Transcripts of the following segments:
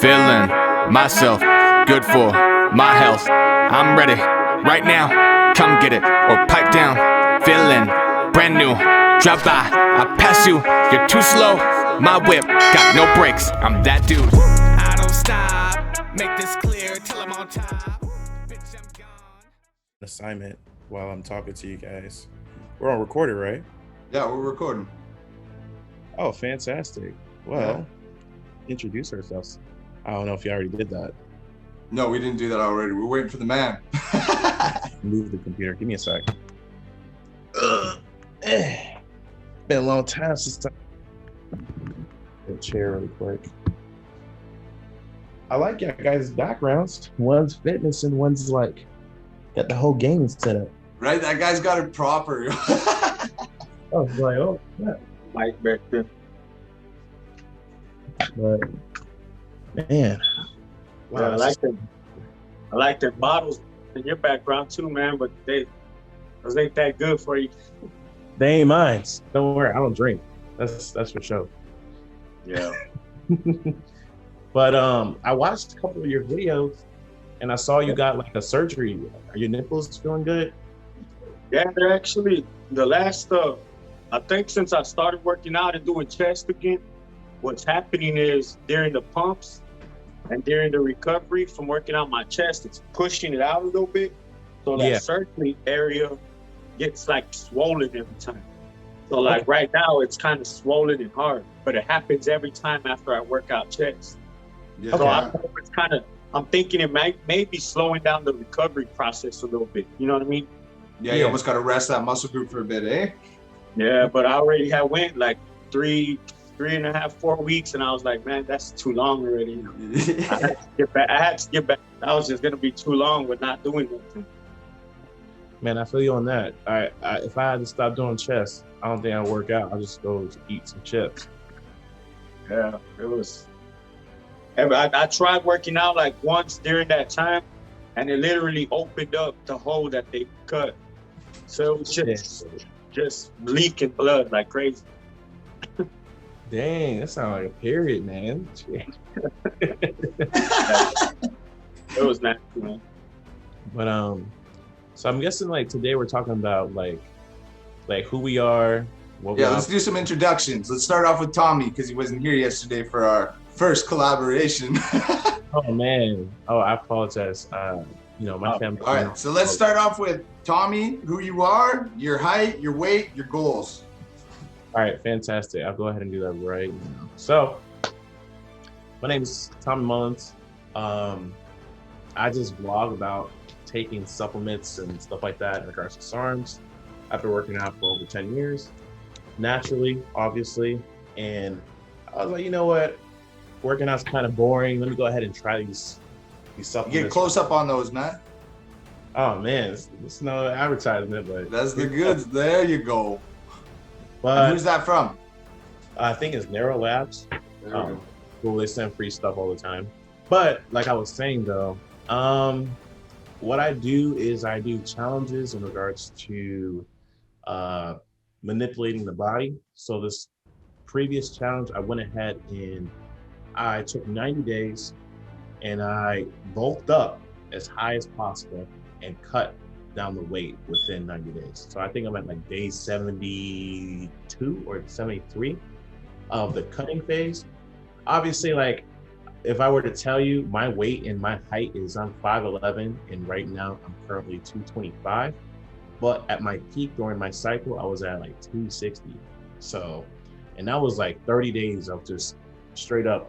Feeling myself, good for my health. I'm ready right now, come get it or pipe down. Feeling brand new, drop by, I pass you, you're too slow. My whip got no brakes, I'm that dude. I don't stop, make this clear till I'm on top. Bitch, I'm gone. Assignment while I'm talking to you guys. We're on recorded, right? Yeah, we're recording. Oh, fantastic. Well, introduce ourselves. I don't know if you already did that. No, we didn't do that already. We're waiting for the man. Move the computer. Give me a sec. Been a long time since a chair really quick. I like your guys' backgrounds. One's fitness and one's like got the whole game set up. Right? That guy's got it proper. I was like, oh, yeah. Mike back there. But man, wow, Yeah, I like the bottles in your background too, man. But those ain't that good for you. they ain't mine. Don't worry, I don't drink. That's for sure. Yeah. But I watched a couple of your videos, and I saw you got like a surgery. Are your nipples feeling good? Yeah, they're actually the last. I think since I started working out and doing chest again, what's happening is during the pumps and during the recovery from working out my chest, it's pushing it out a little bit. So that surgery area gets like swollen every time. So like right now, it's kind of swollen and hard, but it happens every time after I work out chest. Yeah. So I'm thinking it may be slowing down the recovery process a little bit. You know what I mean? Yeah, you almost got to rest that muscle group for a bit, eh? Yeah, but I already had went like 3.5, 4 weeks, and I was like, man, that's too long already. I had to get back. That was just gonna be too long with not doing nothing. Man, I feel you on that. I if I had to stop doing chest, I don't think I'd work out. I'll just go eat some chips. Yeah, it was. I tried working out like once during that time, and it literally opened up the hole that they cut. So it was just leaking blood like crazy. Dang, that sounds like a period, man. It was nasty, man. But so I'm guessing like today we're talking about like who we are. Let's do some introductions. Let's start off with Tommy because he wasn't here yesterday for our first collaboration. Oh man. Oh, I apologize. My family. All right, so let's start off with Tommy, who you are, your height, your weight, your goals. All right, fantastic. I'll go ahead and do that right now. So, my name is Tommy Mullings. I just vlog about taking supplements and stuff like that in regards to SARMs. I've been working out for over 10 years, naturally, obviously. And I was like, you know what? Working out's kind of boring. Let me go ahead and try these supplements. Get close up on those, man. Oh, man. It's no advertisement, but... That's the goods. There you go. But and who's that from? I think it's narrowslabs. There Well, they send free stuff all the time. But like I was saying though, what I do is I do challenges in regards to manipulating the body. So this previous challenge, I went ahead and I took 90 days and I bulked up as high as possible and cut down the weight within 90 days. So I think I'm at like day 72 or 73 of the cutting phase. Obviously, like if I were to tell you my weight and my height is I'm 5'11", and right now I'm currently 225. But at my peak during my cycle, I was at like 260. So, and that was like 30 days of just straight up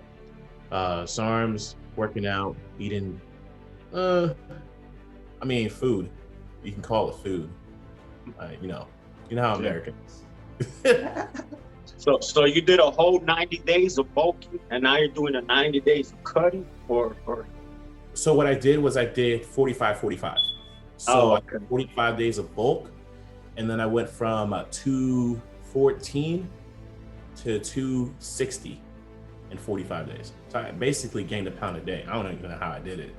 SARMs, working out, eating, food. You can call it food. You know how Americans. So you did a whole 90 days of bulking, and now you're doing a 90 days of cutting, or? So what I did was I did 45. So 45 days of bulk, and then I went from 214 to 260 in 45 days. So I basically gained a pound a day. I don't even know how I did it.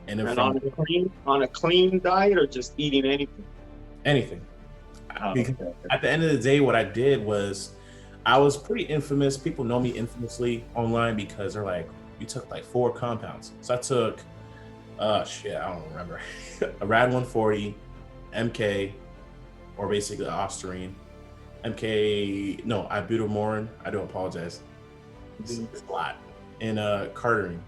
And then on a clean diet, or just eating anything? Anything. Because at the end of the day, what I did was I was pretty infamous. People know me infamously online because they're like, you took like 4 compounds. So I took, I don't remember, a Rad 140, MK, or basically Ostarine, ibutamorin. I do apologize. It's a lot. And Cardarine.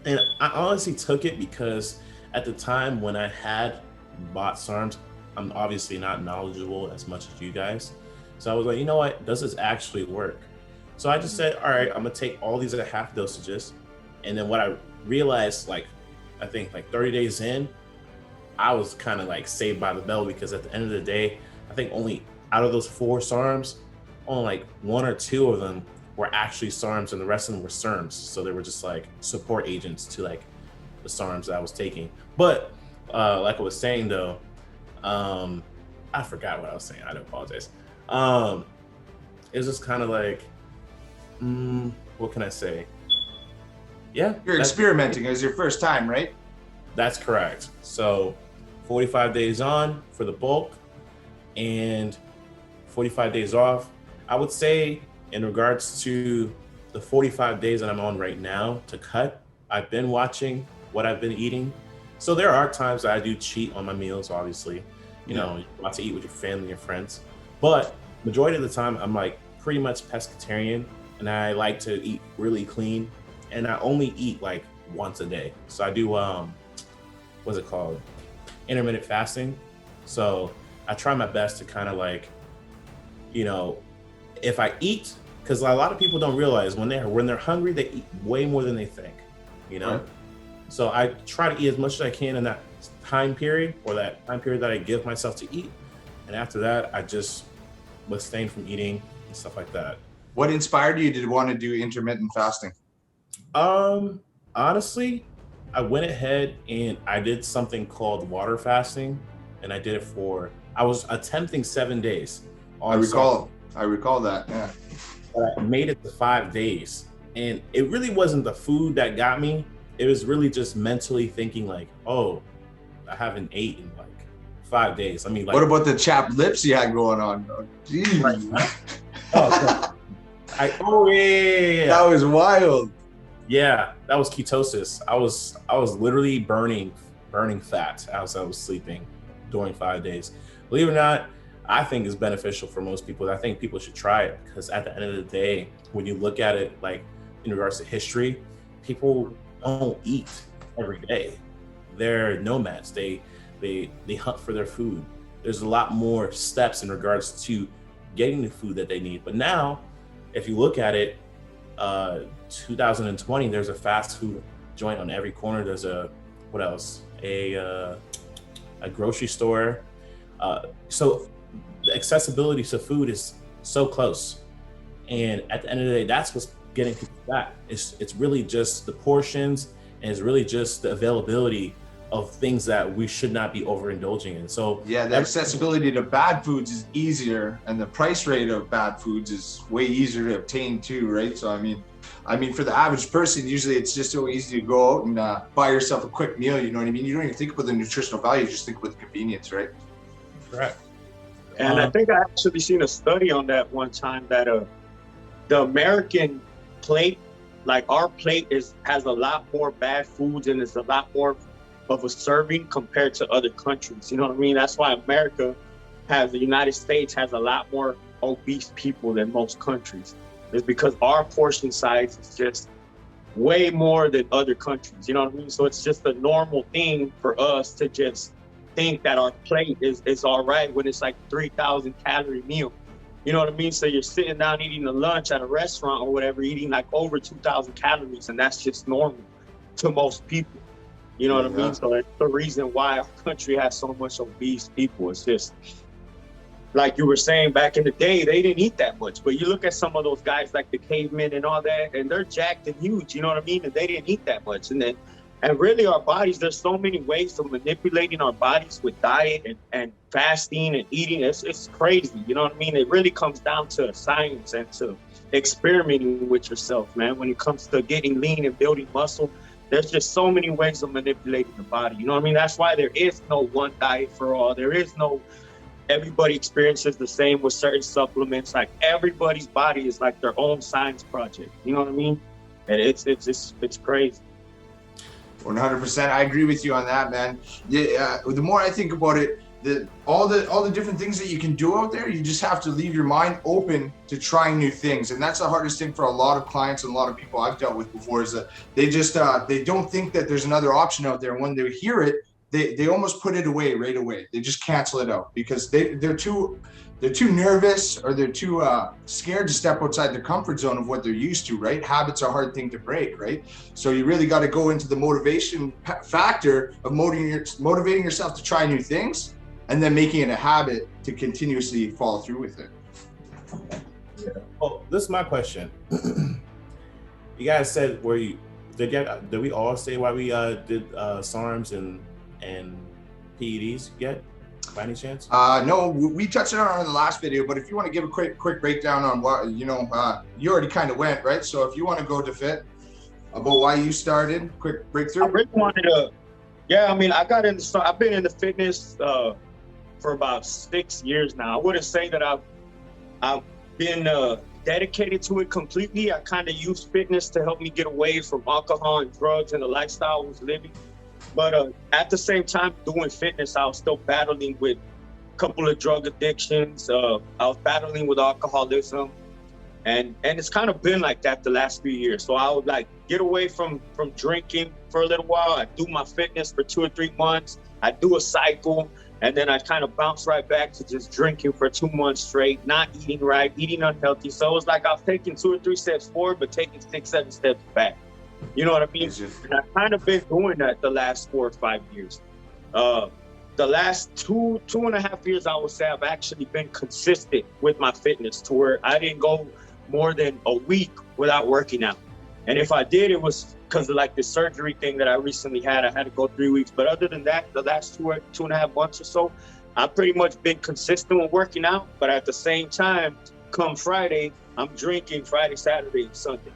And I honestly took it because at the time when I had bought SARMs, I'm obviously not knowledgeable as much as you guys. So I was like, you know what, does this actually work? So I just said, all right, I'm gonna take all these at half dosages. And then what I realized, like, I think like 30 days in, I was kind of like saved by the bell, because at the end of the day, I think only out of those 4 SARMs, only like 1 or 2 of them were actually SARMs, and the rest of them were SERMs. So they were just like support agents to like the SARMs that I was taking. But like I was saying though, I forgot what I was saying. I do apologize. It was just kind of like, what can I say? Yeah. You're experimenting. It was your first time, right? That's correct. So 45 days on for the bulk and 45 days off. I would say in regards to the 45 days that I'm on right now to cut, I've been watching what I've been eating. So there are times that I do cheat on my meals, obviously. You know, you want to eat with your family and friends. But majority of the time, I'm like pretty much pescatarian, and I like to eat really clean. And I only eat like once a day. So I do, what's it called? Intermittent fasting. So I try my best to kind of like, you know, if I eat, because a lot of people don't realize when they're hungry, they eat way more than they think, you know? Right. So I try to eat as much as I can in that time period, or that time period that I give myself to eat. And after that, I just abstain from eating and stuff like that. What inspired you to want to do intermittent fasting? Honestly, I went ahead and I did something called water fasting, and I did it I was attempting 7 days. I recall that, yeah. But I made it to 5 days, and it really wasn't the food that got me. It was really just mentally thinking like, oh, I haven't eaten in like 5 days. I mean, like, what about the chapped lips you had going on? Oh, geez. Right. Yeah. That was wild. Yeah, that was ketosis. I was literally burning fat as I was sleeping during 5 days. Believe it or not, I think it's beneficial for most people. I think people should try it, because at the end of the day, when you look at it, like in regards to history, people don't eat every day. They're nomads. They hunt for their food. There's a lot more steps in regards to getting the food that they need. But now, if you look at it, 2020, there's a fast food joint on every corner. There's a grocery store. So the accessibility to food is so close. And at the end of the day, that's what's getting people fat. It's really just the portions, and it's really just the availability of things that we should not be overindulging in. So yeah, the accessibility to bad foods is easier, and the price rate of bad foods is way easier to obtain too, right? So I mean, for the average person, usually it's just so easy to go out and buy yourself a quick meal. You know what I mean? You don't even think about the nutritional value; you just think about the convenience, right? Correct. And I think I actually seen a study on that one time that the American plate, like our plate, has a lot more bad foods, and it's a lot more of a serving compared to other countries. You know what I mean? That's why the United States has a lot more obese people than most countries. It's because our portion size is just way more than other countries. You know what I mean? So it's just a normal thing for us to just think that our plate is all right when it's like 3,000 calorie meal. You know what I mean? So you're sitting down eating a lunch at a restaurant or whatever, eating like over 2,000 calories, and that's just normal to most people. You know what I mean? So that's the reason why our country has so much obese people. It's just, like you were saying, back in the day, they didn't eat that much. But you look at some of those guys like the cavemen and all that, and they're jacked and huge, you know what I mean? And they didn't eat that much. And really our bodies, there's so many ways of manipulating our bodies with diet and fasting and eating. It's crazy, you know what I mean? It really comes down to science and to experimenting with yourself, man. When it comes to getting lean and building muscle, there's just so many ways of manipulating the body. You know what I mean? That's why there is no one diet for all. There is no, everybody experiences the same with certain supplements. Like everybody's body is like their own science project. You know what I mean? and it's crazy. 100%. I agree with you on that, man. The more I think about it, all the different things that you can do out there, you just have to leave your mind open to trying new things. And that's the hardest thing for a lot of clients and a lot of people I've dealt with before, is that they just they don't think that there's another option out there. And when they hear it, they almost put it away right away. They just cancel it out because they're too nervous, or they're too scared to step outside the comfort zone of what they're used to, right? Habits are a hard thing to break, right? So you really got to go into the motivation factor of motivating yourself to try new things, and then making it a habit to continuously follow through with it. Yeah. Well, this is my question. You guys said did we all say why we did SARMs and PEDs yet? By any chance? No, we touched on it in the last video, but if you want to give a quick breakdown on what, you already kind of went, right? So if you want to go to Dafit about why you started, quick breakthrough. I really wanted to, I've been into fitness for about 6 years now. I wouldn't say that I've been dedicated to it completely. I kind of used fitness to help me get away from alcohol and drugs and the lifestyle I was living. But at the same time doing fitness, I was still battling with a couple of drug addictions. I was battling with alcoholism. And it's kind of been like that the last few years. So I would get away from drinking for a little while. I do my fitness for 2 or 3 months. I do a cycle, and then I kind of bounce right back to just drinking for 2 months straight, not eating right, eating unhealthy. So it was like I was taking 2 or 3 steps forward, but taking 6, 7 steps back. You know what I mean? And I've kind of been doing that the last 4 or 5 years. The last two and a half years, I would say I've actually been consistent with my fitness to where I didn't go more than a week without working out. And if I did, it was because of the surgery thing that I recently had. I had to go 3 weeks. But other than that, the last 2.5 months or so, I've pretty much been consistent with working out. But at the same time, come Friday, I'm drinking Friday, Saturday, and Sunday.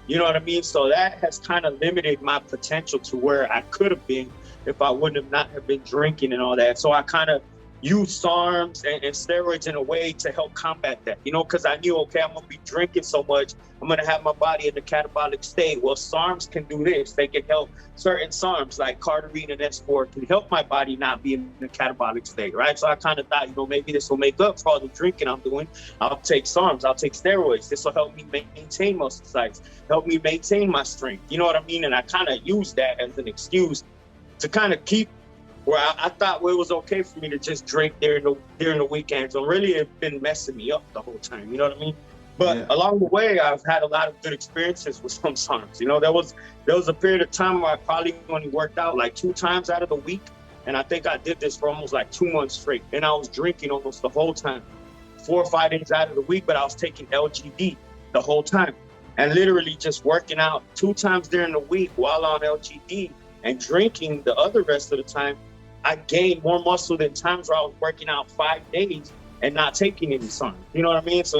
You know what I mean? So that has kind of limited my potential to where I could have been if I wouldn't have not have been drinking and all that. So I kind of use SARMs and steroids in a way to help combat that, because I knew, okay, I'm going to be drinking so much, I'm going to have my body in the catabolic state. Well, SARMs can do this. They can help. Certain SARMs like cardarine and S4 can help my body not be in the catabolic state, right? So I kind of thought, maybe this will make up for all the drinking I'm doing. I'll take SARMs, I'll take steroids. This will help me maintain muscle size, help me maintain my strength. You know what I mean? And I kind of use that as an excuse to kind of keep where I thought it was okay for me to just drink during the weekends. So really, it's been messing me up the whole time. You know what I mean? But along the way, I've had a lot of good experiences with some SARMs. There was a period of time where I probably only worked out 2 times out of the week. And I think I did this for almost 2 months straight. And I was drinking almost the whole time, 4 or 5 days out of the week, but I was taking LGD the whole time. And literally just working out 2 times during the week while on LGD and drinking the other rest of the time. I gained more muscle than times where I was working out 5 days and not taking any SARMs. You know what I mean? So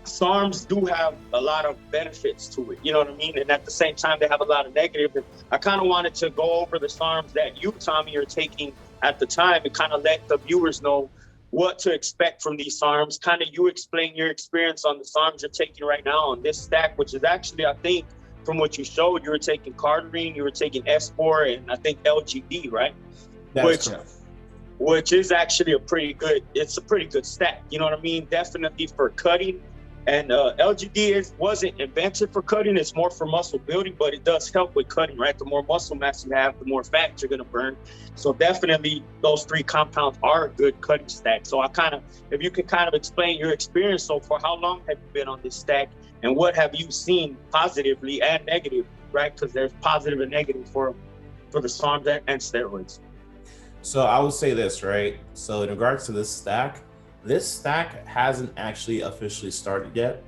SARMs do have a lot of benefits to it. You know what I mean? And at the same time, they have a lot of negative. And I kind of wanted to go over the SARMs that you, Tommy, are taking at the time and kind of let the viewers know what to expect from these SARMs. Kind of you explain your experience on the SARMs you're taking right now on this stack, which is actually, I think, from what you showed, you were taking cardarine, you were taking S4, and I think LGD, right? That's correct. Which is actually a pretty good stack. You know what I mean? Definitely for cutting. And LGD wasn't invented for cutting. It's more for muscle building, but it does help with cutting, right? The more muscle mass you have, the more fat you're going to burn. So definitely those 3 compounds are a good cutting stack. So if you can kind of explain your experience so far, how long have you been on this stack? And what have you seen positively and negative, right? Because there's positive and negative for the SARMs and steroids. So I would say this, right? So in regards to this stack hasn't actually officially started yet.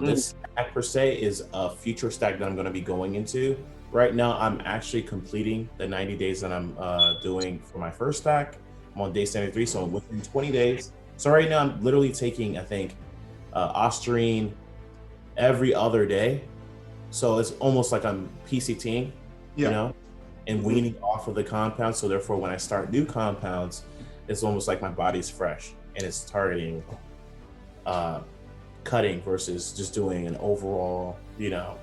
This stack per se is a future stack that I'm going to be going into. Right now, I'm actually completing the 90 days that I'm doing for my first stack. I'm on day 73, so within 20 days. So right now, I'm literally taking, I think, Ostarine every other day. So it's almost like I'm PCTing, and weaning off of the compounds. So therefore, when I start new compounds, it's almost like my body's fresh and it's targeting cutting versus just doing an overall,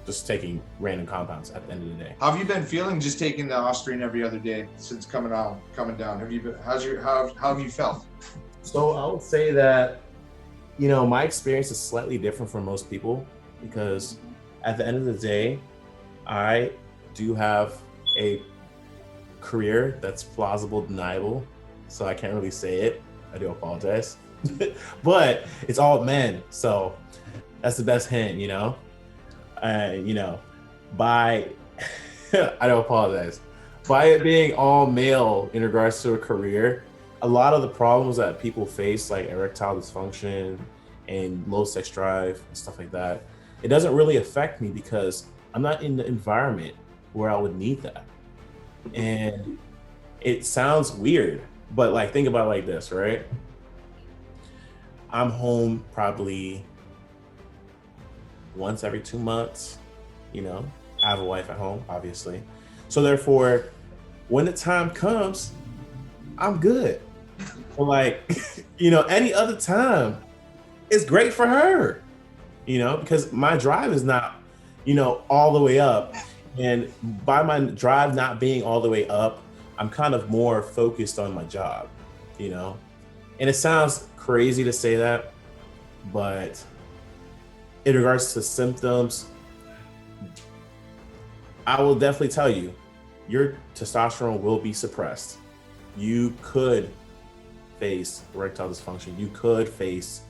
just taking random compounds at the end of the day. How have you been feeling just taking the Austrian every other day since coming down? How have you felt? So I would say that, my experience is slightly different from most people because at the end of the day, I do have a career that's plausible, deniable. So I can't really say it. I do apologize. But it's all men. So that's the best hint, by, I don't apologize. By it being all male in regards to a career, a lot of the problems that people face, like erectile dysfunction and low sex drive and stuff like that, it doesn't really affect me because I'm not in the environment where I would need that. And it sounds weird, but like think about it like this, right? I'm home probably once every 2 months, I have a wife at home, obviously. So therefore, when the time comes, I'm good. But like, any other time, it's great for her, because my drive is not, all the way up. And by my drive not being all the way up, I'm kind of more focused on my job, And it sounds crazy to say that, but in regards to symptoms, I will definitely tell you, your testosterone will be suppressed. You could face erectile dysfunction. You could face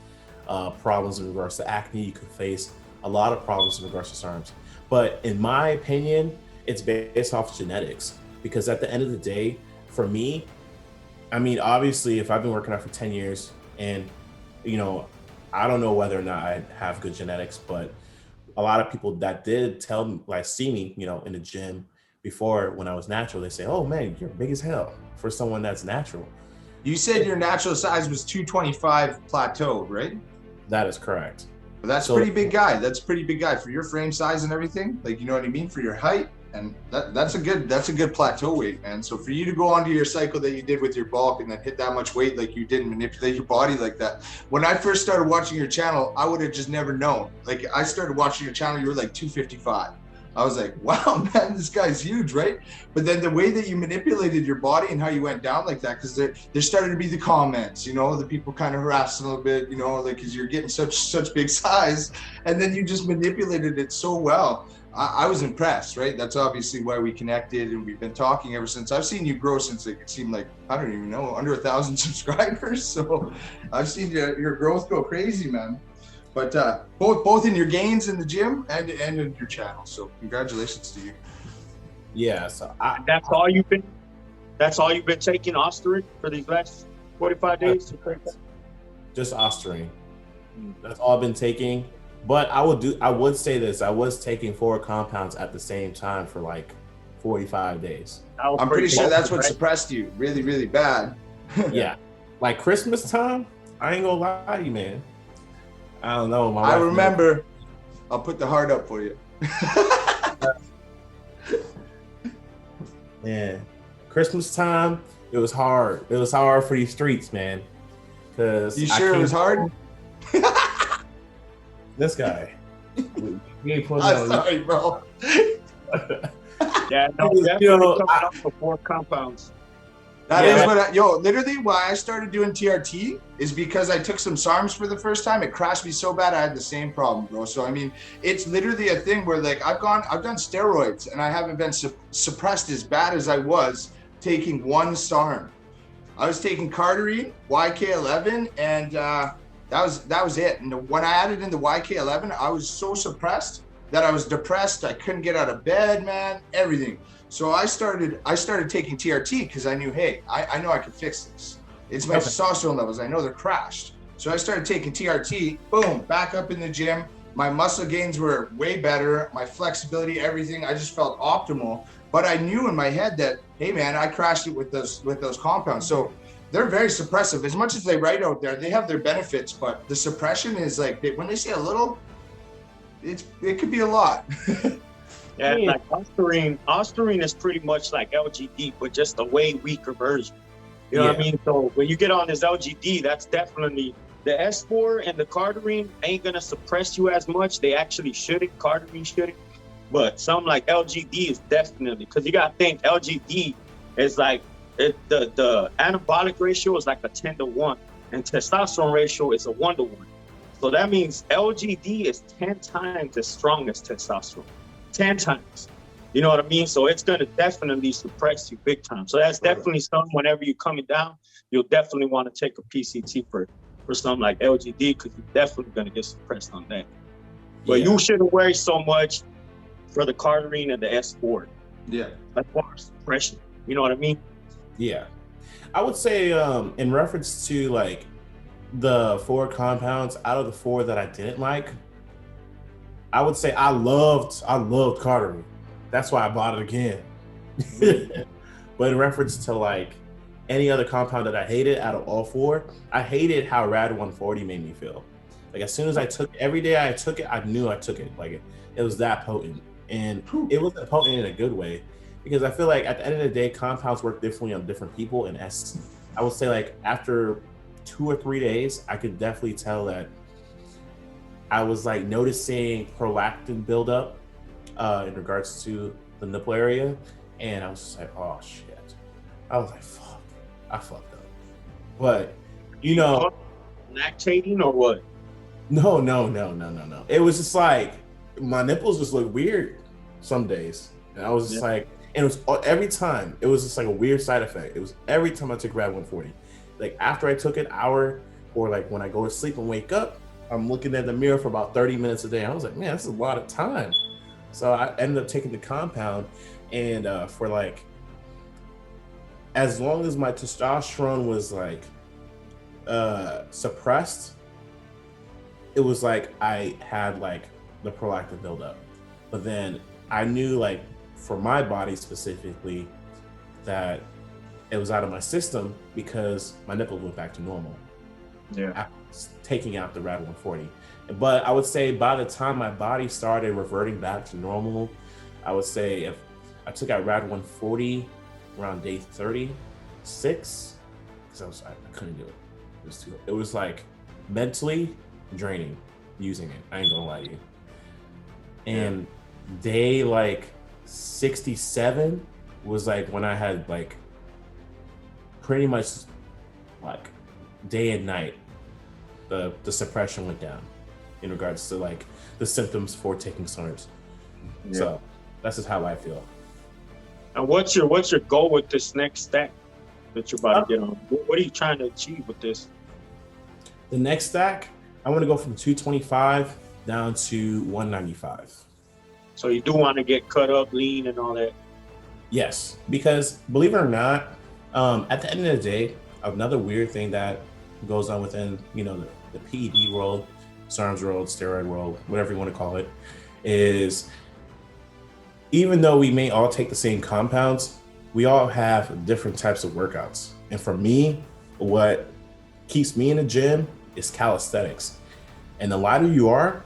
problems in regards to acne. You could face a lot of problems in regards to SARMs. But in my opinion, it's based off genetics, because at the end of the day, for me, I mean, obviously, if I've been working out for 10 years and, I don't know whether or not I have good genetics, but a lot of people that did tell me, like, see me, in the gym before when I was natural, they say, oh man, you're big as hell for someone that's natural. You said your natural size was 225 plateaued, right? That is correct. But that's a pretty big guy. That's a pretty big guy for your frame size and everything. Like, you know what I mean? For your height. And that's a good plateau weight, man. So for you to go onto your cycle that you did with your bulk and then hit that much weight like you did and manipulate your body like that. When I first started watching your channel, I would have just never known. Like, I started watching your channel, you were like 255. I was like, wow, man, this guy's huge, right? But then the way that you manipulated your body and how you went down like that, because there started to be the comments, the people kind of harassing a little bit, like, because you're getting such big size, and then you just manipulated it so well. I was impressed, right? That's obviously why we connected, and we've been talking ever since. I've seen you grow since it seemed like, I don't even know, under 1,000 subscribers. So I've seen your growth go crazy, man. But both in your gains in the gym and in your channel. So congratulations to you. Yeah. So that's all you've been taking, Austrian, for these last 45 days? Just Austrian. That's all I've been taking. But I would say this, I was taking 4 compounds at the same time for like 45 days. I'm pretty sure that's what suppressed you really, really bad. Yeah. Like Christmas time, I ain't gonna lie to you, man. I don't know. I remember. I'll put the heart up for you. Yeah. Christmas time, it was hard. It was hard for these streets, man. You sure it was hard? This guy. We ain't putting I'm sorry, bro. Yeah, no, definitely coming up for 4 compounds. That is what literally why I started doing TRT is because I took some SARMs for the first time. It crashed me so bad I had the same problem, bro. So I mean, it's literally a thing where, like, I've done steroids and I haven't been suppressed as bad as I was taking one SARM. I was taking Cardarine, YK11, and that was it. And when I added in the YK11, I was so suppressed that I was depressed. I couldn't get out of bed, man, everything. So I started taking TRT because I knew, hey, I know I could fix this. It's my testosterone levels. I know they're crashed. So I started taking TRT, boom, back up in the gym. My muscle gains were way better. My flexibility, everything, I just felt optimal. But I knew in my head that, hey man, I crashed it with those compounds. So they're very suppressive. As much as they write out there, they have their benefits, but the suppression is like, when they say a little, it could be a lot. Yeah, like Austrian is pretty much like LGD, but just a way weaker version. You know what I mean? So when you get on this LGD, that's definitely The S4 and the cardarine ain't gonna suppress you as much. They actually shouldn't. Cardarine shouldn't. But something like LGD is definitely, because you gotta think LGD is like the anabolic ratio is like a 10-to-1, and testosterone ratio is a 1-to-1. So that means LGD is 10 times as strong as testosterone. 10 times. You know what I mean? So it's gonna definitely suppress you big time. So that's definitely something. Whenever you're coming down, you'll definitely want to take a PCT for something like LGD, because you're definitely gonna get suppressed on that. But you shouldn't worry so much for the cardarine and the S4. Yeah. As far as suppression. You know what I mean? Yeah. I would say in reference to like the 4 compounds, out of the 4 that I didn't like, I would say I loved cardarine. That's why I bought it again. But in reference to like any other compound that I hated out of all 4, I hated how Rad 140 made me feel. Like as soon as I took every day I took it, I knew I took it. Like it was that potent. And it wasn't potent in a good way, because I feel like at the end of the day, compounds work differently on different people. And I would say like after 2 or 3 days, I could definitely tell that I was like noticing prolactin buildup in regards to the nipple area. And I was just like, oh shit. I was like, fuck, I fucked up. But you know, lactating or what? No. It was just like my nipples just look weird some days. And I was just like, and it was every time, it was just like a weird side effect. It was every time I took Rad 140. Like after I took an hour, or like when I go to sleep and wake up, I'm looking at the mirror for about 30 minutes a day. I was like, man, this is a lot of time. So I ended up taking the compound, and for like, as long as my testosterone was like suppressed, it was like I had like the prolactin buildup. But then I knew like for my body specifically that it was out of my system because my nipples went back to normal. Yeah. After taking out the Rad 140. But I would say by the time my body started reverting back to normal, I would say if I took out Rad 140 around day 36, because I couldn't do it. It was like mentally draining using it. I ain't gonna lie to you. And day like 67 was like when I had like pretty much like day and night, the suppression went down in regards to like the symptoms for taking SARMs. Yeah. So that's just how I feel. And what's your goal with this next stack that you're about to get on? What are you trying to achieve with this? The next stack, I want to go from 225 down to 195. So you do want to get cut up, lean, and all that? Yes, because believe it or not, at the end of the day, another weird thing that goes on within, you know, the PED world, SARMs world, steroid world, whatever you want to call it, is even though we may all take the same compounds, we all have different types of workouts. And for me, what keeps me in the gym is calisthenics. And the lighter you are,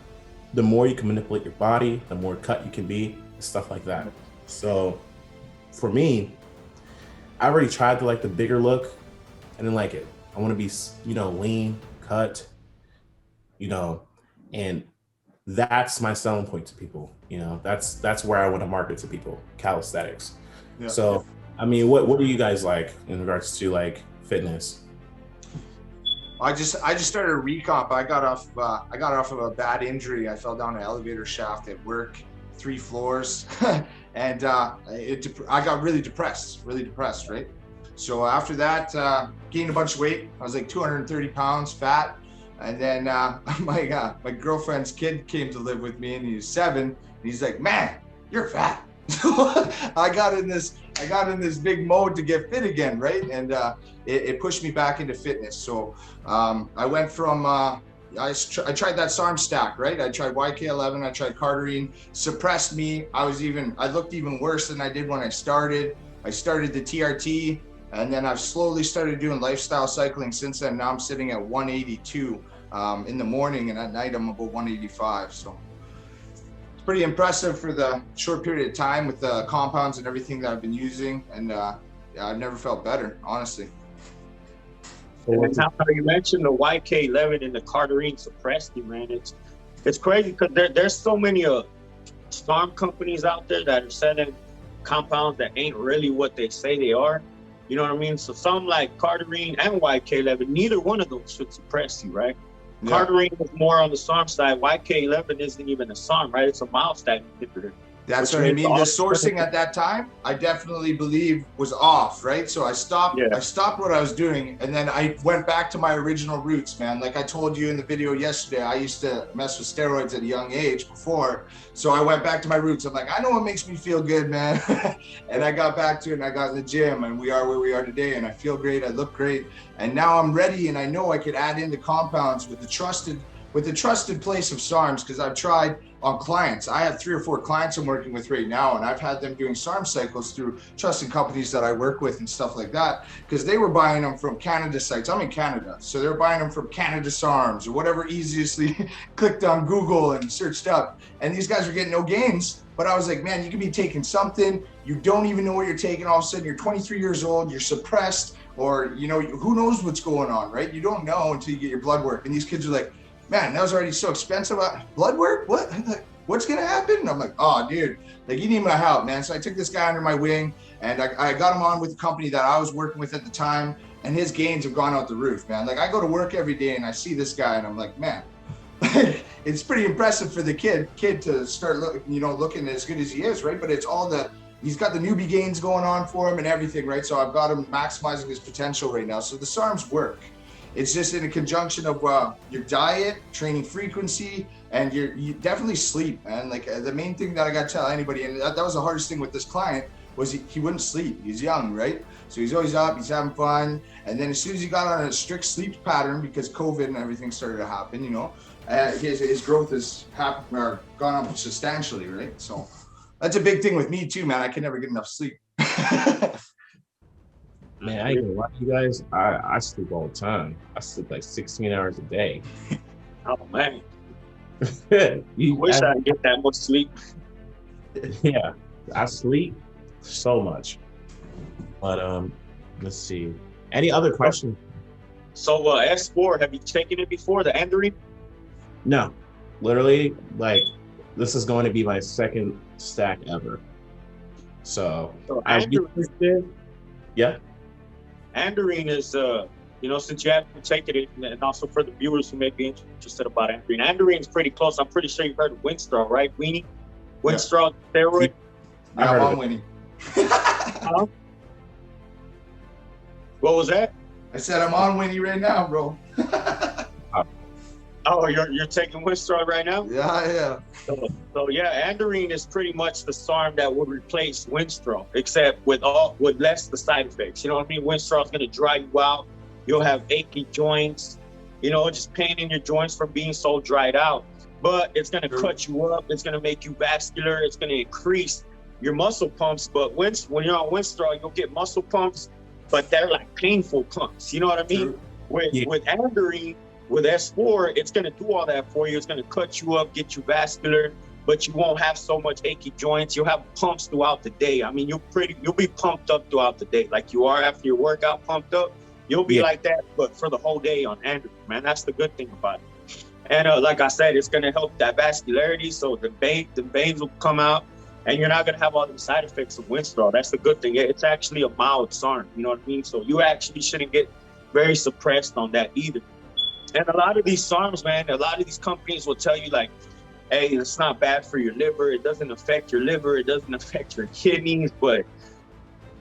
the more you can manipulate your body, the more cut you can be, stuff like that. So for me, I already tried the the bigger look. I didn't like it. I want to be, you know, lean, cut, you know, and that's my selling point to people. You know, that's where I want to market to people, calisthenics. Yeah. So, I mean, what do you guys like in regards to like fitness? I just started a recomp. I got off of a bad injury. I fell down an elevator shaft at work, 3 floors, and I got really depressed, right? So after that, gained a bunch of weight. I was like 230 pounds, fat. And then my girlfriend's kid came to live with me, and he was 7. And he's like, "Man, you're fat." So I got in this big mode to get fit again, right? And it pushed me back into fitness. So I went from I tried that SARM stack, right? I tried YK11, I tried cardarine, suppressed me. I looked even worse than I did when I started. I started the TRT, and then I've slowly started doing lifestyle cycling since then. Now I'm sitting at 182 in the morning, and at night I'm about 185. So it's pretty impressive for the short period of time with the compounds and everything that I've been using. And I've never felt better, honestly. And how you mentioned the YK11 and the cardarine suppressed, man. It's crazy because there's so many SARM companies out there that are selling compounds that ain't really what they say they are. You know what I mean? So some like cardarine and YK11, neither one of those should suppress you, right? Yeah. Cardarine is more on the SARM side. YK11 isn't even a SARM, right? It's a myostatin inhibitor. That's what I mean. The sourcing at that time, I definitely believe was off, right? So I stopped. Yeah. I stopped what I was doing, and then I went back to my original roots, man. Like I told you in the video yesterday, I used to mess with steroids at a young age before, so I went back to my roots. I'm like, I know what makes me feel good, man, and I got back to it. And I got in the gym, and we are where we are today, and I feel great. I look great, and now I'm ready, and I know I could add in the compounds with the trusted place of SARMs, because I've tried on clients. I have 3 or 4 clients I'm working with right now, and I've had them doing SARM cycles through trusted companies that I work with and stuff like that, because they were buying them from Canada sites. I'm in Canada, so they're buying them from Canada SARMs or whatever easily clicked on Google and searched up, and these guys were getting no gains. But I was like, man, you could be taking something, you don't even know what you're taking, all of a sudden you're 23 years old, you're suppressed, or you know, who knows what's going on, right? You don't know until you get your blood work. And these kids are like, man, that was already so expensive. Blood work? What? What's gonna happen? And I'm like, oh, dude, like you need my help, man. So I took this guy under my wing, and I got him on with the company that I was working with at the time, and his gains have gone out the roof, man. Like I go to work every day and I see this guy, and I'm like, man, it's pretty impressive for the kid to start looking as good as he is, right? But it's all he's got the newbie gains going on for him and everything, right? So I've got him maximizing his potential right now. So the SARMs work. It's just in a conjunction of your diet, training frequency, and you definitely sleep, man. Like the main thing that I got to tell anybody, and that was the hardest thing with this client, was he wouldn't sleep. He's young, right? So he's always up, he's having fun. And then as soon as he got on a strict sleep pattern, because COVID and everything started to happen, his growth has gone up substantially, right? So that's a big thing with me too, man. I can never get enough sleep. Man, I ain't gonna lie to you guys. I sleep all the time. I sleep like 16 hours a day. Oh man. I wish I could get that much sleep. Yeah, I sleep so much. But let's see. Any other questions? So S4, have you taken it before, the Android? No. Literally, like this is going to be my second stack ever. So yeah. Andorine is, since you haven't taken it, and also for the viewers who may be interested about Andorine. Andorine is pretty close. I'm pretty sure you've heard of Winstraw, right, Weenie? Winstraw steroid? Yeah, I'm on Winnie. What was that? I said I'm on Winnie right now, bro. Oh, you're taking Winstraw right now? Yeah. So yeah, Andorine is pretty much the SARM that would replace Winstraw, except with less the side effects. You know what I mean? Winstraw is gonna dry you out. You'll have achy joints, just pain in your joints from being so dried out. But it's gonna cut you up. It's gonna make you vascular. It's gonna increase your muscle pumps. But when you're on Winstraw, you'll get muscle pumps, but they're like painful pumps. You know what I mean? With Andorine, with S4, it's gonna do all that for you. It's gonna cut you up, get you vascular, but you won't have so much achy joints. You'll have pumps throughout the day. I mean, you'll be pumped up throughout the day, like you are after your workout pumped up. You'll be like that, but for the whole day on Android, man. That's the good thing about it. And like I said, it's gonna help that vascularity, so the veins will come out, and you're not gonna have all the side effects of Winstraw. That's the good thing. It's actually a mild SARM, you know what I mean? So you actually shouldn't get very suppressed on that either. And a lot of these SARMs, man, a lot of these companies will tell you like, hey, it's not bad for your liver. It doesn't affect your liver. It doesn't affect your kidneys. But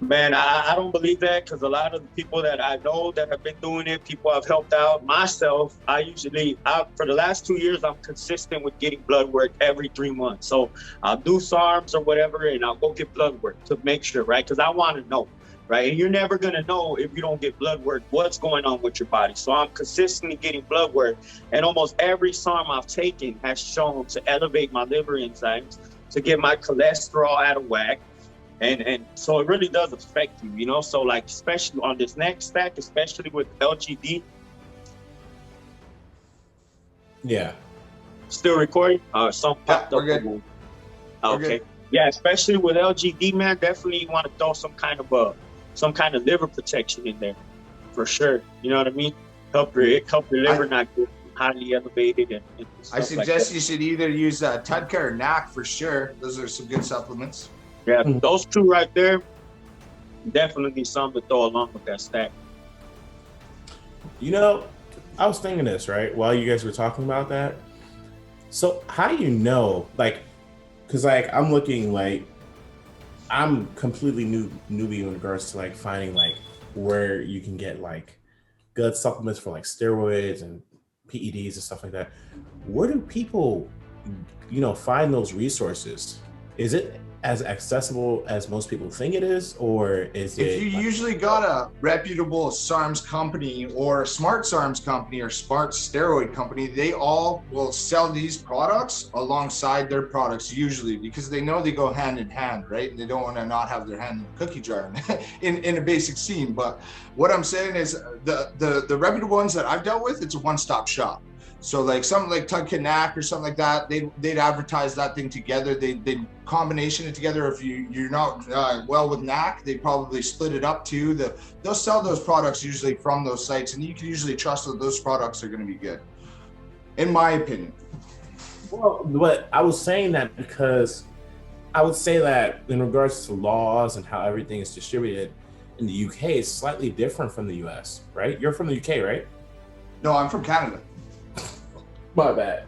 man, I don't believe that, because a lot of the people that I know that have been doing it, people I've helped out, myself, for the last 2 years, I'm consistent with getting blood work every 3 months. So I'll do SARMs or whatever, and I'll go get blood work to make sure, right? Because I want to know. Right, and you're never gonna know if you don't get blood work what's going on with your body. So I'm consistently getting blood work, and almost every SARM I've taken has shown to elevate my liver enzymes, to get my cholesterol out of whack, and so it really does affect you, So like, especially on this next stack, especially with LGD. Yeah. Still recording? Some popped up. We're good. Okay. Yeah, especially with LGD, man. Definitely you want to throw some kind of liver protection in there. for sure. You know what I mean? Help your liver not get highly elevated and stuff I suggest like you should either use Tudka or NAC for sure. Those are some good supplements. that. Yeah, those two right there, definitely something to throw along with that stack. You know, I was thinking this, right, while you guys were talking about that. So how do you know, like, because like I'm looking like I'm completely newbie in regards to like finding like where you can get like good supplements for like steroids and PEDs and stuff like that. Where do people, you know, find those resources? Is it as accessible as most people think it is, or is it? If you usually got a reputable SARMs company or a smart SARMs company or smart steroid company, they all will sell these products alongside their products usually, because they know they go hand in hand, right? And they don't want to not have their hand in the cookie jar in a basic scene. But what I'm saying is the reputable ones that I've dealt with, it's a one-stop shop. So like something like Tudka NAC or something like that, they'd advertise that thing together. They'd combination it together. If you're not well with NAC, they probably split it up too. They'll sell those products usually from those sites, and you can usually trust that those products are going to be good, in my opinion. Well, but I was saying that because I would say that in regards to laws and how everything is distributed in the UK, it's slightly different from the US, right? You're from the UK, right? No, I'm from Canada. My bad.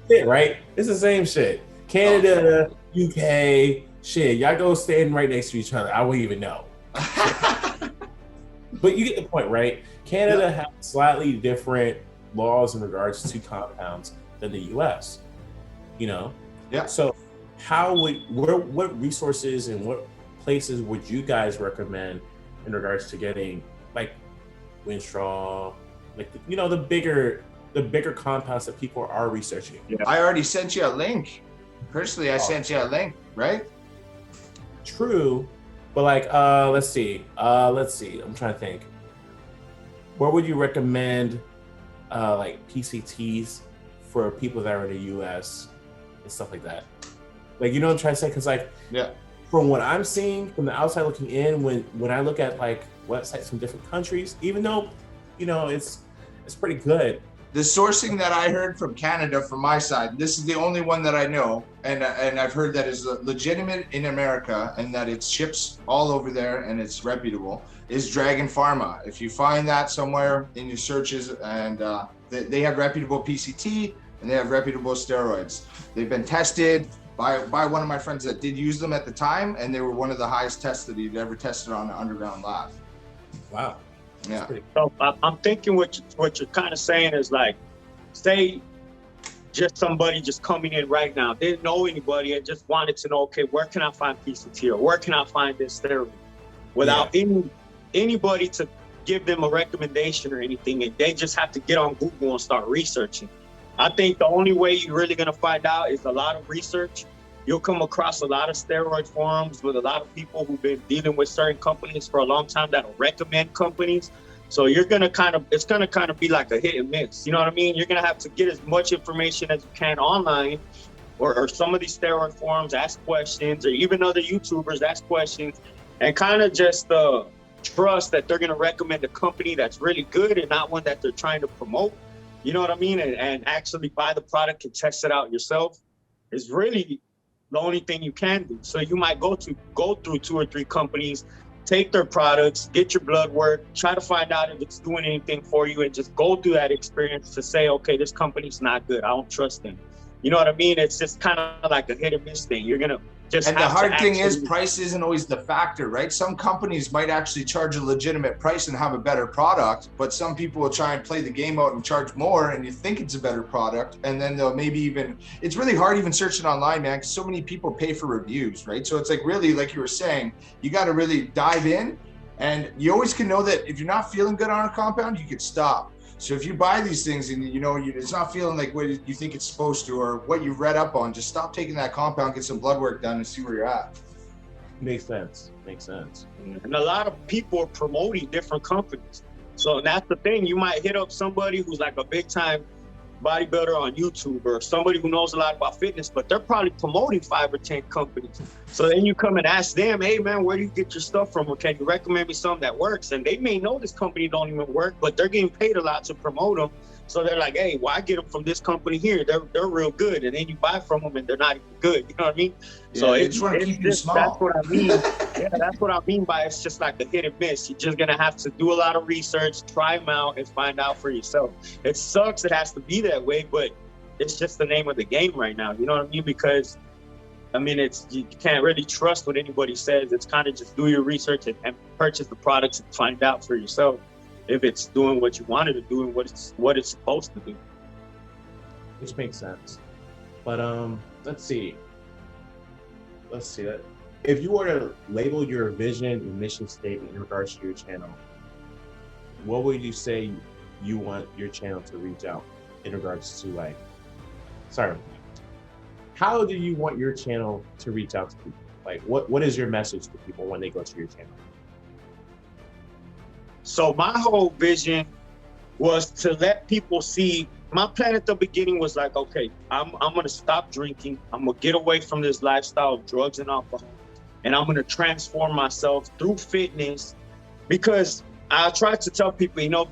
Shit, right? It's the same shit. Canada, UK, shit. Y'all go standing right next to each other. I wouldn't even know. But you get the point, right? Canada has slightly different laws in regards to compounds than the US. You know? Yeah. So what resources and what places would you guys recommend in regards to getting like Winstraw, like the bigger compounds that people are researching? Yeah. I already sent you a link. Personally, I sent you a link, right? True, but like, let's see. I'm trying to think. Where would you recommend, like PCTs for people that are in the US and stuff like that? Like, you know what I'm trying to say? Because like, from what I'm seeing from the outside looking in, when I look at like websites from different countries, even though, it's pretty good. The sourcing that I heard from Canada, from my side, this is the only one that I know, and I've heard that is legitimate in America and that it ships all over there and it's reputable, is Dragon Pharma. If you find that somewhere in your searches, and they have reputable PCT and they have reputable steroids. They've been tested by one of my friends that did use them at the time, and they were one of the highest tests that he'd ever tested on an underground lab. Wow. Yeah. So I'm thinking what you're kind of saying is like, say just somebody just coming in right now, they didn't know anybody and just wanted to know, okay, where can I find PCT or where can I find this therapy, without anybody to give them a recommendation or anything, and they just have to get on Google and start researching. I think the only way you're really gonna find out is a lot of research. You'll come across a lot of steroid forums with a lot of people who've been dealing with certain companies for a long time that'll recommend companies. So it's gonna kind of be like a hit and miss. You know what I mean? You're gonna have to get as much information as you can online, or some of these steroid forums, ask questions, or even other YouTubers ask questions, and kind of just trust that they're gonna recommend a company that's really good and not one that they're trying to promote. You know what I mean? And actually buy the product and test it out yourself is really the only thing you can do. So you might go through 2 or 3 companies, take their products, get your blood work, try to find out if it's doing anything for you, and just go through that experience to say, okay, this company's not good, I don't trust them. You know what I mean? It's just kind of like a hit or miss thing. You're gonna just and the hard thing is price isn't always the factor, right? Some companies might actually charge a legitimate price and have a better product, but some people will try and play the game out and charge more, and you think it's a better product, and then they'll maybe even, it's really hard even searching online, man, because so many people pay for reviews, right? So it's like, really, like you were saying, you got to really dive in, and you always can know that if you're not feeling good on a compound, you can stop. So if you buy these things and it's not feeling like what you think it's supposed to, or what you read up on, just stop taking that compound, get some blood work done, and see where you're at. Makes sense. And a lot of people are promoting different companies. So that's the thing. You might hit up somebody who's like a big time bodybuilder on YouTube or somebody who knows a lot about fitness, but they're probably promoting 5 or 10 companies. So then you come and ask them, hey man, where do you get your stuff from? Or can you recommend me something that works? And they may know this company don't even work, but they're getting paid a lot to promote them. So they're like, hey, well, I get them from this company here. They're real good. And then you buy from them and they're not even good. You know what I mean? Yeah, So they just want to keep you small. That's what I mean. Yeah, that's what I mean by it's just like a hit and miss. You're just going to have to do a lot of research, try them out, and find out for yourself. It sucks it has to be that way, but it's just the name of the game right now. You know what I mean? Because, I mean, you can't really trust what anybody says. It's kind of just do your research and purchase the products and find out for yourself if it's doing what you wanted to do and what it's supposed to do. Which makes sense. But let's see. If you were to label your vision and mission statement in regards to your channel, what would you say you want your channel to reach out in regards to how do you want your channel to reach out to people? Like what is your message to people when they go to your channel? So my whole vision was to let people see. My plan at the beginning was like, okay, I'm gonna stop drinking. I'm gonna get away from this lifestyle of drugs and alcohol, and I'm gonna transform myself through fitness. Because I tried to tell people, you know,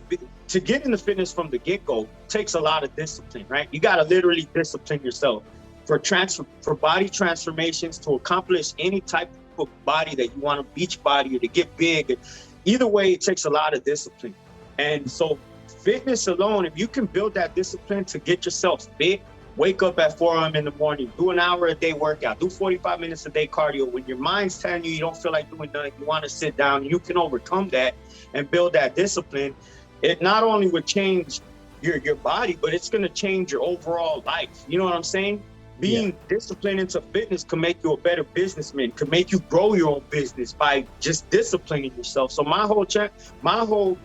to get into fitness from the get-go takes a lot of discipline, right? You gotta literally discipline yourself for body transformations, to accomplish any type of body that you want, a beach body or to get big. Either way, it takes a lot of discipline. And so fitness alone, if you can build that discipline to get yourself fit, wake up at 4 a.m. in the morning, do an hour a day workout, do 45 minutes a day cardio. When your mind's telling you don't feel like doing nothing, you want to sit down, you can overcome that and build that discipline. It not only would change your body, but it's going to change your overall life. You know what I'm saying? Being disciplined into fitness can make you a better businessman, can make you grow your own business by just disciplining yourself. So my whole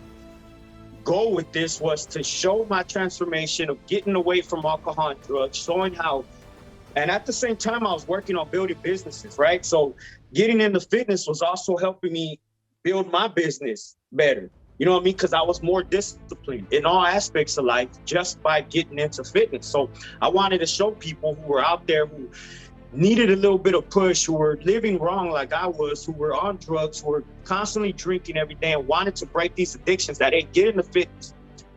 goal with this was to show my transformation of getting away from alcohol and drugs, showing how, and at the same time I was working on building businesses, right? So getting into fitness was also helping me build my business better. You know what I mean? Because I was more disciplined in all aspects of life just by getting into fitness. So I wanted to show people who were out there who needed a little bit of push, who were living wrong like I was, who were on drugs, who were constantly drinking every day and wanted to break these addictions, that hey, get into fitness.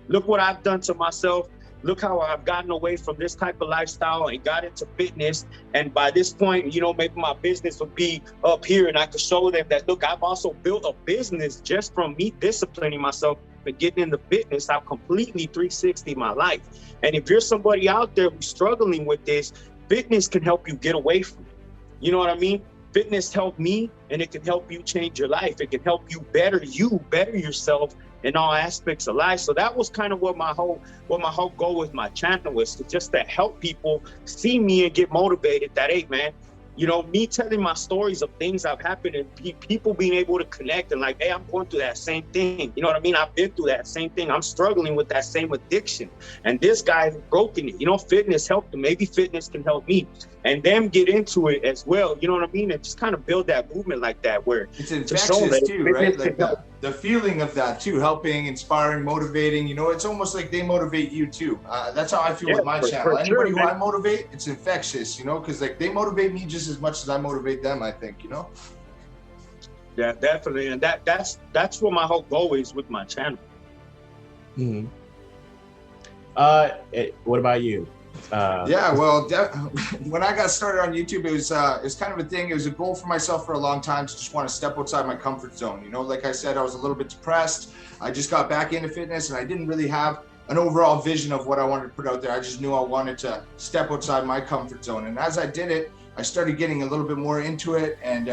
Look what I've done to myself. Look how I've gotten away from this type of lifestyle and got into fitness. And by this point, you know, maybe my business would be up here and I could show them that, look, I've also built a business just from me disciplining myself and getting into fitness. I've completely 360 my life. And if you're somebody out there who's struggling with this, fitness can help you get away from it. You know what I mean? Fitness helped me and it can help you change your life. It can help you better yourself in all aspects of life. So that was kind of what my whole goal with my channel was, to help people see me and get motivated that, hey man, you know, me telling my stories of things I've happened and people being able to connect and like, hey, I'm going through that same thing. You know what I mean? I've been through that same thing. I'm struggling with that same addiction. And this guy has broken it. You know, fitness helped him. Maybe fitness can help me. And them get into it as well. You know what I mean? And just kind of build that movement like that where it's infectious too, right? Like the feeling of that too, helping, inspiring, motivating, you know, it's almost like they motivate you too. That's how I feel with my channel. Anybody who I motivate, it's infectious, you know, because like they motivate me just as much as I motivate them, I think, you know? Yeah, definitely. And that's what my whole goal is with my channel. Mm-hmm. What about you? Yeah, well, when I got started on YouTube, it was kind of a thing. It was a goal for myself for a long time to just want to step outside my comfort zone. You know, like I said, I was a little bit depressed. I just got back into fitness and I didn't really have an overall vision of what I wanted to put out there. I just knew I wanted to step outside my comfort zone. And as I did it, I started getting a little bit more into it and,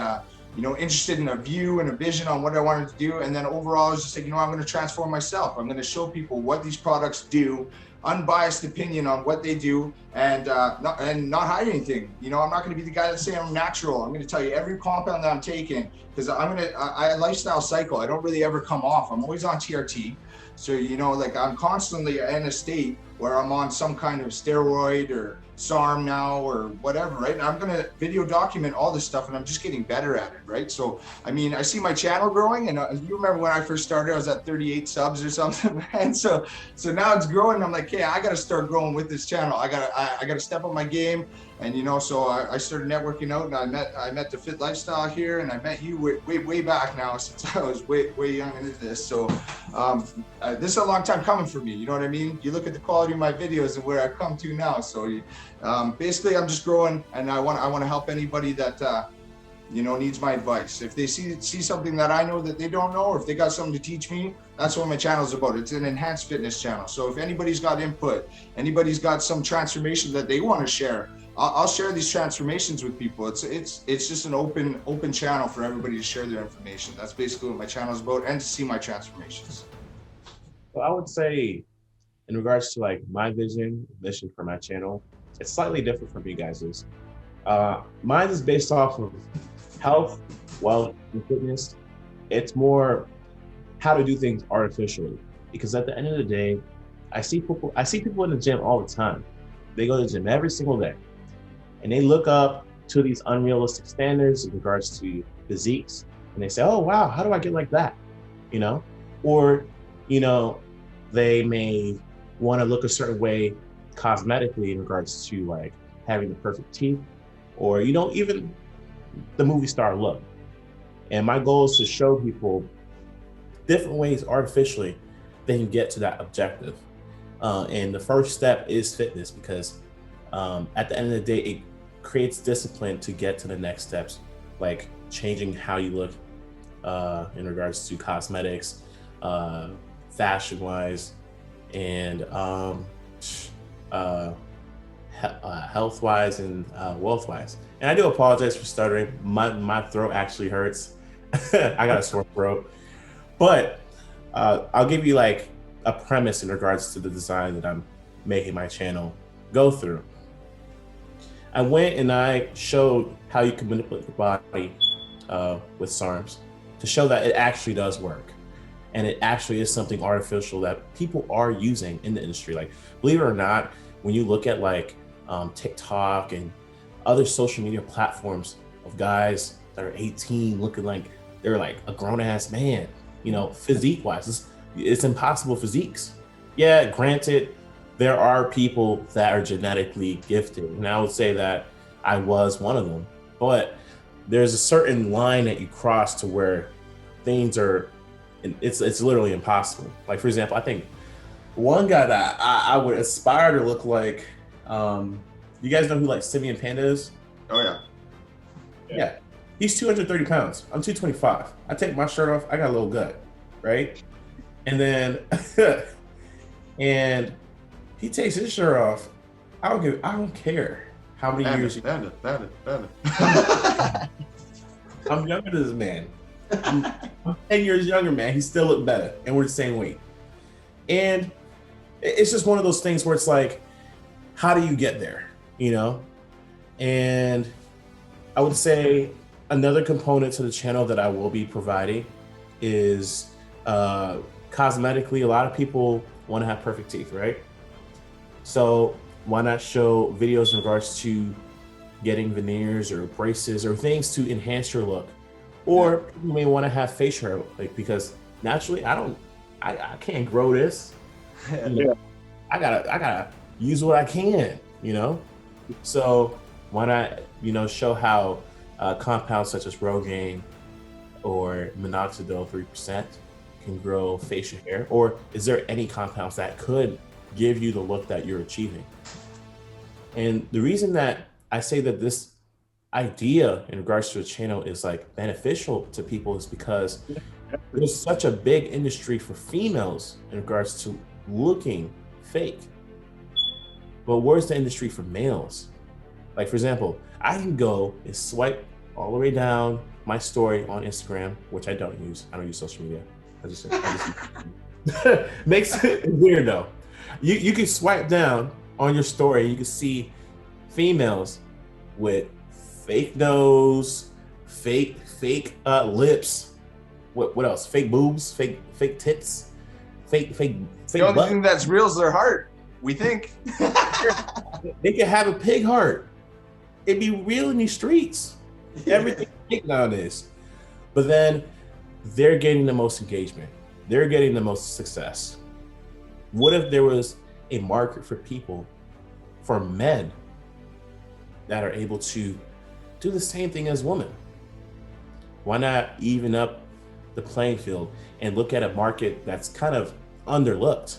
you know, interested in a view and a vision on what I wanted to do. And then overall, I was just like, you know, I'm going to transform myself. I'm going to show people what these products do, unbiased opinion on what they do, and not hide anything. You know, I'm not going to be the guy that say I'm natural. I'm going to tell you every compound that I'm taking, because I lifestyle cycle. I don't really ever come off. I'm always on TRT. So, you know, like I'm constantly in a state where I'm on some kind of steroid or SARM now or whatever, right? And I'm gonna video document all this stuff, and I'm just getting better at it, right? So, I mean, I see my channel growing, and you remember when I first started, I was at 38 subs or something, and so now it's growing. I'm like, hey, I gotta start growing with this channel. I gotta step up my game, and you know, so I started networking out, and I met Dafit Lifestyle here, and I met you way back now, since I was way young into this. So this is a long time coming for me. You know what I mean? You look at the quality of my videos and where I've come to now. So basically, I'm just growing, and I want to help anybody that you know, needs my advice. If they see something that I know that they don't know, or if they got something to teach me, that's what my channel is about. It's an enhanced fitness channel. So if anybody's got input, anybody's got some transformation that they want to share, I'll share these transformations with people. It's just an open channel for everybody to share their information. That's basically what my channel is about, and to see my transformations. Well, I would say, in regards to like my mission for my channel, it's slightly different from you guys's. Mine is based off of health, wealth, and fitness. It's more how to do things artificially, because at the end of the day, I see people in the gym all the time. They go to the gym every single day, and they look up to these unrealistic standards in regards to physiques, and they say, oh wow, how do I get like that? You know, or you know, they may want to look a certain way cosmetically in regards to like having the perfect teeth, or you know, even the movie star look. And my goal is to show people different ways artificially they can get to that objective. And the first step is fitness, because at the end of the day, it creates discipline to get to the next steps, like changing how you look in regards to cosmetics, fashion wise, and health wise and wealth wise. And I do apologize for stuttering. My throat actually hurts. I got a sore throat. But I'll give you like a premise in regards to the design that I'm making my channel go through. I went and I showed how you can manipulate your body with SARMs to show that it actually does work. And it actually is something artificial that people are using in the industry. Like, believe it or not, when you look at like TikTok and other social media platforms of guys that are 18 looking like they're like a grown-ass man, you know, physique-wise, it's impossible physiques. Yeah, granted, there are people that are genetically gifted, and I would say that I was one of them, but there's a certain line that you cross to where things are, it's literally impossible. Like, for example, I think one guy that I would aspire to look like, you guys know who like Simeon Panda is? Oh yeah. Yeah. He's 230 pounds. I'm 225. I take my shirt off, I got a little gut, right? And then, and he takes his shirt off. I don't care how many years. Panda. I'm younger than this man. I'm 10 years younger, man. He still look better, and we're the same weight. And it's just one of those things where it's like, how do you get there, you know? And I would say another component to the channel that I will be providing is cosmetically. A lot of people want to have perfect teeth, right? So why not show videos in regards to getting veneers or braces or things to enhance your look? Or you may want to have facial hair, like, because naturally I can't grow this. You know, I gotta use what I can, you know? So why not, you know, show how compounds such as Rogaine or minoxidil 3% can grow facial hair? Or is there any compounds that could give you the look that you're achieving? And the reason that I say that this idea in regards to a channel is like beneficial to people is because there's such a big industry for females in regards to looking fake. But where's the industry for males? Like, for example, I can go and swipe all the way down my story on Instagram, which I don't use. I don't use social media. I just makes it weird though. You can swipe down on your story and you can see females with fake nose, fake lips. What else? Fake boobs, fake tits, fake The only butt. thing that's real is their heart. We think. They could have a pig heart. It'd be real in these streets. Everything fake nowadays. But then they're getting the most engagement. They're getting the most success. What if there was a market for people, for men that are able to do the same thing as women? Why not even up the playing field and look at a market that's kind of underlooked,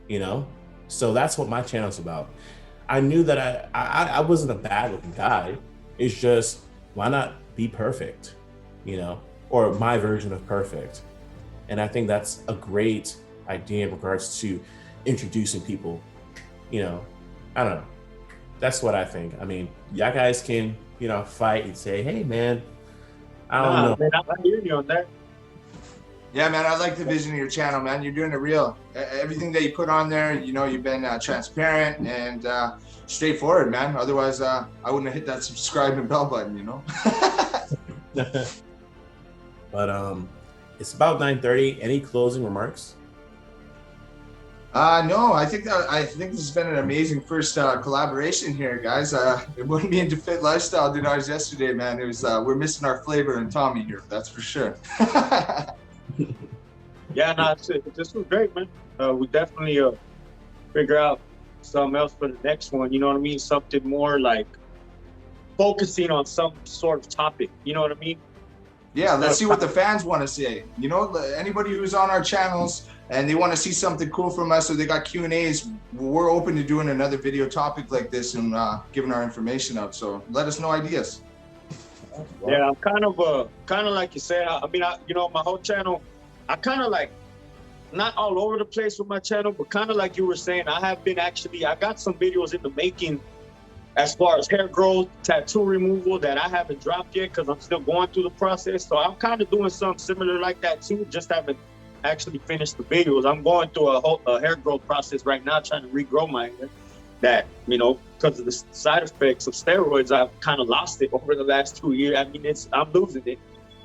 you know? So that's what my channel's about. I knew that I wasn't a bad looking guy. It's just, why not be perfect, you know? Or my version of perfect. And I think that's a great idea in regards to introducing people, you know? I don't know. That's what I think. I mean, y'all guys can, you know, fight and say, hey, man, I don't know. Man, I hear you on that. Yeah, man, I like the vision of your channel, man. You're doing it real. Everything that you put on there, you know, you've been transparent and straightforward, man. Otherwise, I wouldn't have hit that subscribe and bell button, you know? But it's about 9:30. Any closing remarks? No, I think this has been an amazing first collaboration here, guys. It wouldn't be into Dafit Lifestyle did ours yesterday, man. It was we're missing our flavor in Tommy here, that's for sure. Yeah, no, this was great, man. We definitely figure out something else for the next one. You know what I mean? Something more like focusing on some sort of topic. You know what I mean? Yeah, let's see what the fans want to say. You know, anybody who's on our channels and they want to see something cool from us, or they got Q&As, we're open to doing another video topic like this and giving our information out. So let us know ideas. Yeah, I'm kind of like you said. I mean, you know, my whole channel, I kind of like not all over the place with my channel, but kind of like you were saying, I got some videos in the making as far as hair growth, tattoo removal that I haven't dropped yet because I'm still going through the process. So I'm kind of doing something similar like that too, just haven't actually finished the videos. I'm going through a hair growth process right now, trying to regrow my hair. That, you know, because of the side effects of steroids, I've kind of lost it over the last 2 years. I mean, I'm losing it.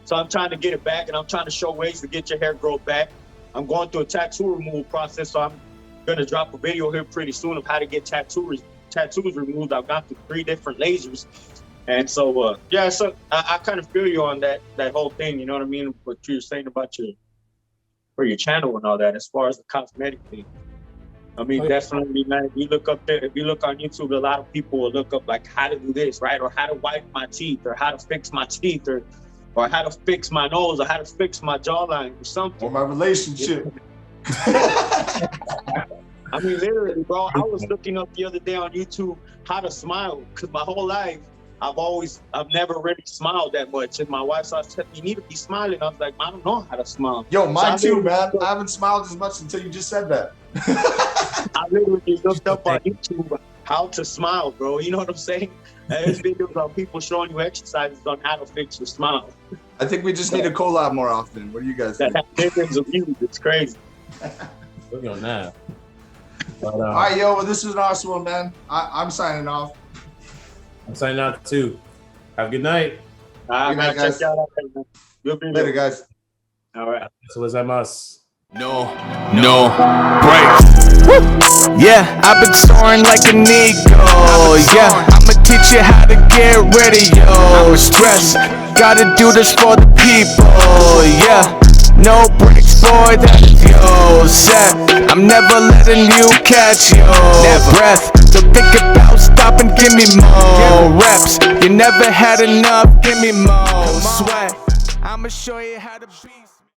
So I'm trying to get it back, and I'm trying to show ways to get your hair growth back. I'm going through a tattoo removal process, so I'm going to drop a video here pretty soon of how to get tattoos removed. I've gone through 3 different lasers. And so, yeah, so I kind of feel you on that whole thing, you know what I mean? What you're saying about your channel and all that, as far as the cosmetic thing. I mean, definitely, man, if you look up there, if you look on YouTube, a lot of people will look up like how to do this, right? Or how to wipe my teeth, or how to fix my teeth, or how to fix my nose, or how to fix my jawline, or something. Or my relationship. I mean, literally, bro, I was looking up the other day on YouTube how to smile, because my whole life, I've never really smiled that much. And my wife said, you need to be smiling. I was like, I don't know how to smile. Yo, mine too, man. I haven't smiled as much until you just said that. I literally looked up on YouTube how to smile, bro. You know what I'm saying? There's videos on people showing you exercises on how to fix your smile. I think we just need to collab more often. What do you guys think? That have millions of views. It's crazy. Look on that. But, all right, yo, well, this was an awesome one, man. I'm signing off. I'm signing out too. Have a good night. Good night, guys. Check out Later, guys. All right. So was us. No breaks. Yeah, I've been soaring like an eagle. Yeah, I'ma teach you how to get ready, yo. Stress, gotta do this for the people. Yeah, no breaks, boy, that is yo. Set, I'm never letting you catch yo. Breath, so think about stop and give me more reps. You never had enough, give me more sweat. I'ma show you how to be.